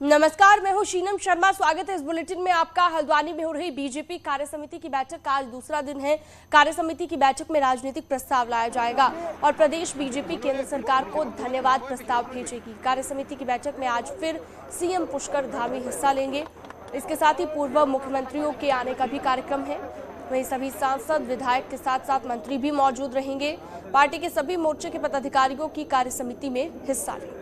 नमस्कार, मैं हूं शीनम शर्मा। स्वागत है इस बुलेटिन में आपका। हल्द्वानी में हो रही बीजेपी कार्य समिति की बैठक का आज दूसरा दिन है। कार्य समिति की बैठक में राजनीतिक प्रस्ताव लाया जाएगा और प्रदेश बीजेपी केंद्र सरकार को धन्यवाद प्रस्ताव भेजेगी। कार्य समिति की बैठक में आज फिर सीएम पुष्कर धामी हिस्सा लेंगे। इसके साथ ही पूर्व मुख्यमंत्रियों के आने का भी कार्यक्रम है। वहीं सभी सांसद विधायक के साथ साथ मंत्री भी मौजूद रहेंगे। पार्टी के सभी मोर्चे के पदाधिकारियों की कार्य समिति में हिस्सा लेंगे।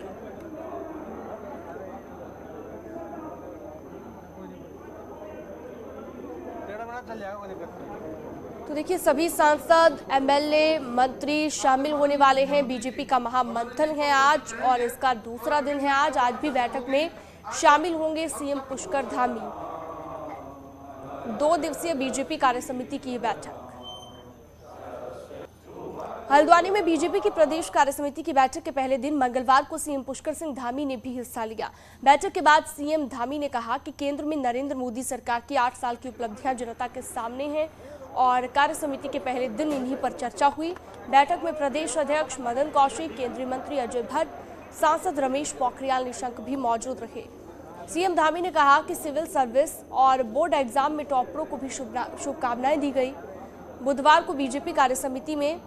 तो देखिए, सभी सांसद, एमएलए, मंत्री शामिल होने वाले हैं। बीजेपी का महामंथन है आज और इसका दूसरा दिन है आज भी बैठक में शामिल होंगे सीएम पुष्कर धामी। 2 दिवसीय बीजेपी कार्य समिति की बैठक। हल्द्वानी में बीजेपी की प्रदेश कार्य समिति की बैठक के पहले दिन मंगलवार को सीएम पुष्कर सिंह धामी ने भी हिस्सा लिया। बैठक के बाद सीएम धामी ने कहा कि केंद्र में नरेंद्र मोदी सरकार की 8 साल की उपलब्धियां जनता के सामने हैं और कार्य समिति के पहले दिन इन्हीं पर चर्चा हुई। बैठक में प्रदेश अध्यक्ष मदन कौशिक, केंद्रीय मंत्री अजय भट्ट, सांसद रमेश पोखरियाल निशंक भी मौजूद रहे। सीएम धामी ने कहा कि सिविल सर्विस और बोर्ड एग्जाम में टॉपरों को भी शुभकामनाएं दी गई। बुधवार को बीजेपी कार्य समिति में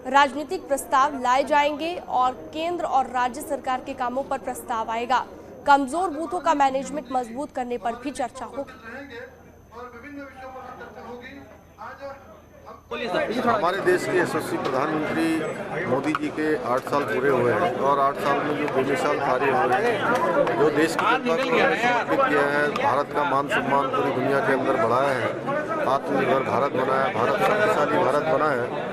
राजनीतिक प्रस्ताव लाए जाएंगे और केंद्र और राज्य सरकार के कामों पर प्रस्ताव आएगा। कमजोर बूथों का मैनेजमेंट मजबूत करने पर भी चर्चा होगी। हमारे देश के यशस्वी प्रधानमंत्री मोदी जी के 8 साल पूरे हुए हैं और 8 साल में जो बेमिसाल कार्य हुए हैं, जो देश की जनता को समर्पित किया है, भारत का मान सम्मान पूरी दुनिया के अंदर बढ़ाया है, आत्मनिर्भर भारत बनाया, भारत शक्तिशाली भारत बना है,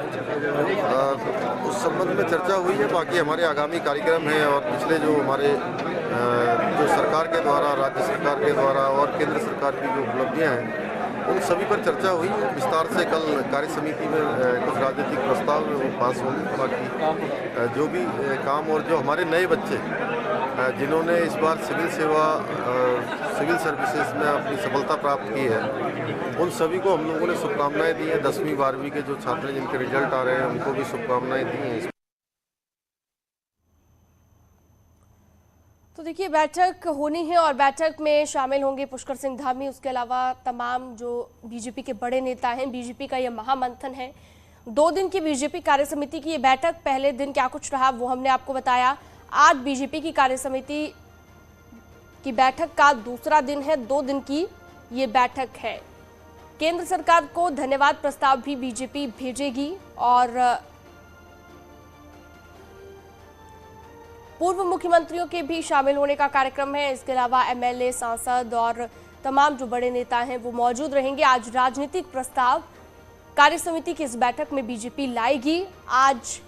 उस संबंध में चर्चा हुई है। बाकी हमारे आगामी कार्यक्रम हैं और पिछले जो हमारे जो सरकार के द्वारा, राज्य सरकार के द्वारा और केंद्र सरकार की जो उपलब्धियां हैं, उन सभी पर चर्चा हुई। विस्तार से कल कार्य समिति में कुछ राजनीतिक प्रस्ताव वो पास होंगे। बाकी जो भी काम और जो हमारे नए बच्चे जिन्होंने इस बार सिविल सर्विसेज में अपनी सफलता प्राप्त की है, उन सभी को हम लोगों ने शुभकामनाएं दी हैं। 10वीं 12वीं के जो छात्र हैं जिनके रिजल्ट आ रहे हैं, उनको भी शुभकामनाएं दी हैं। तो देखिए, बैठक होनी है और बैठक में शामिल होंगे पुष्कर सिंह धामी। उसके अलावा तमाम जो बीजेपी के बड़े नेता हैं। बीजेपी का यह महामंथन है। 2 दिन की बीजेपी कार्य समिति की ये बैठक। पहले दिन क्या कुछ रहा वो हमने आपको बताया। आज बीजेपी की कार्य समिति की बैठक का दूसरा दिन है। 2 दिन की ये बैठक है। केंद्र सरकार को धन्यवाद प्रस्ताव भी बीजेपी भेजेगी और पूर्व मुख्यमंत्रियों के भी शामिल होने का कार्यक्रम है। इसके अलावा एमएलए, सांसद और तमाम जो बड़े नेता हैं वो मौजूद रहेंगे। आज राजनीतिक प्रस्ताव कार्य समिति की इस बैठक में बीजेपी लाएगी। आज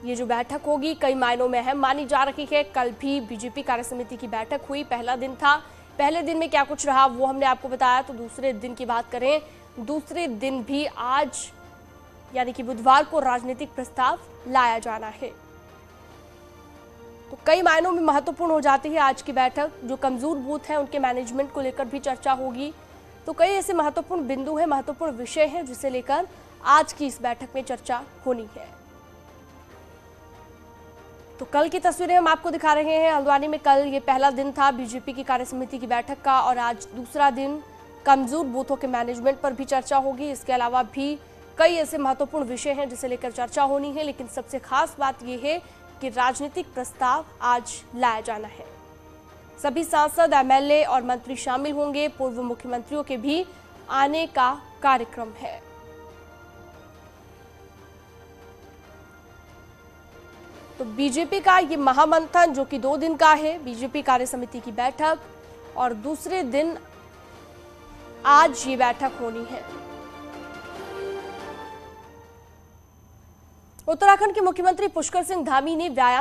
ये जो बैठक होगी कई मायनों में अहम मानी जा रही है। कल भी बीजेपी कार्य समिति की बैठक हुई, पहला दिन था। पहले दिन में क्या कुछ रहा वो हमने आपको बताया। तो दूसरे दिन की बात करें, दूसरे दिन भी आज यानी कि बुधवार को राजनीतिक प्रस्ताव लाया जाना है। तो कई मायनों में महत्वपूर्ण हो जाती है आज की बैठक। जो कमजोर बूथ हैं उनके मैनेजमेंट को लेकर भी चर्चा होगी। तो कई ऐसे महत्वपूर्ण बिंदु हैं, महत्वपूर्ण विषय हैं जिसे लेकर आज की इस बैठक में चर्चा होनी है। तो कल की तस्वीरें हम आपको दिखा रहे हैं। हल्द्वानी में कल ये पहला दिन था बीजेपी की कार्य समिति की बैठक का और आज दूसरा दिन। कमजोर बूथों के मैनेजमेंट पर भी चर्चा होगी। इसके अलावा भी कई ऐसे महत्वपूर्ण विषय हैं जिसे लेकर चर्चा होनी है। लेकिन सबसे खास बात यह है कि राजनीतिक प्रस्ताव आज लाया जाना है। सभी सांसद, एमएलए और मंत्री शामिल होंगे। पूर्व मुख्यमंत्रियों के भी आने का कार्यक्रम है। तो बीजेपी का ये महामंथन जो कि 2 दिन का है, बीजेपी कार्य समिति की बैठक, और दूसरे दिन आज ये बैठक होनी है। उत्तराखंड के मुख्यमंत्री पुष्कर सिंह धामी ने व्यायाम